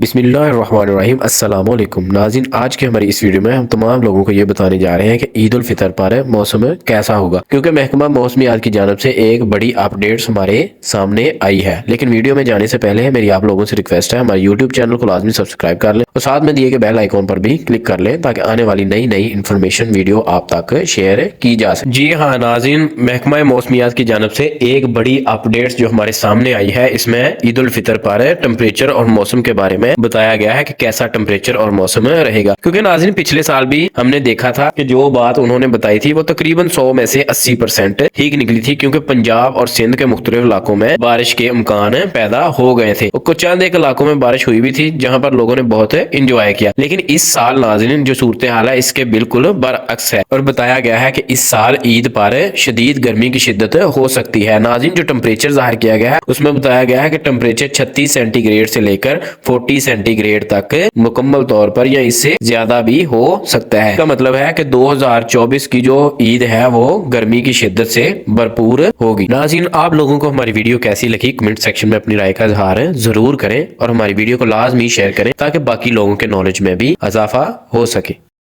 بسم اللہ الرحمن الرحیم۔ السلام علیکم ناظرین، آج کے ہماری اس ویڈیو میں ہم تمام لوگوں کو یہ بتانے جا رہے ہیں کہ عید الفطر پر موسم کیسا ہوگا، کیونکہ محکمہ موسمیات کی جانب سے ایک بڑی اپڈیٹس ہمارے سامنے آئی ہے۔ لیکن ویڈیو میں جانے سے پہلے میری آپ لوگوں سے ریکویسٹ ہے، ہمارے یوٹیوب چینل کو لازمی سبسکرائب کر لیں اور ساتھ میں دیے گئے بیل آئیکن پر بھی کلک کر لیں تاکہ آنے والی نئی انفارمیشن ویڈیو آپ تک شیئر کی جا سکے۔ جی ہاں ناظرین، محکمہ موسمیات کی جانب سے ایک بڑی اپڈیٹس جو ہمارے سامنے آئی ہے، اس میں عید الفطر پر ٹمپریچر اور موسم کے بارے میں بتایا گیا ہے کہ کیسا ٹمپریچر اور موسم رہے گا۔ کیونکہ ناظرین پچھلے سال بھی ہم نے دیکھا تھا کہ جو بات انہوں نے بتائی تھی وہ تقریباً 100 میں سے 80% ٹھیک نکلی تھی، کیونکہ پنجاب اور سندھ کے مختلف علاقوں میں بارش کے امکان پیدا ہو گئے تھے اور کچھ چند ایک علاقوں میں بارش ہوئی بھی تھی جہاں پر لوگوں نے بہت انجوائے کیا۔ لیکن اس سال ناظرین جو صورتحال ہے اس کے بالکل برعکس ہے، اور بتایا گیا ہے کہ اس سال عید پر شدید گرمی کی شدت ہو سکتی ہے۔ ناظرین جو ٹمپریچر ظاہر کیا گیا ہے اس میں بتایا گیا ہے کہ ٹمپریچر 36 سینٹی گریڈ سے لے کر 40 سینٹی گریڈ تک مکمل طور پر یا اس سے زیادہ بھی ہو سکتا ہے۔ اس کا مطلب ہے کہ 2024 کی جو عید ہے وہ گرمی کی شدت سے بھرپور ہوگی۔ ناظرین آپ لوگوں کو ہماری ویڈیو کیسی لگی کمنٹ سیکشن میں اپنی رائے کا اظہار ضرور کریں اور ہماری ویڈیو کو لازمی شیئر کریں تاکہ باقی لوگوں کے نالج میں بھی اضافہ ہو سکے۔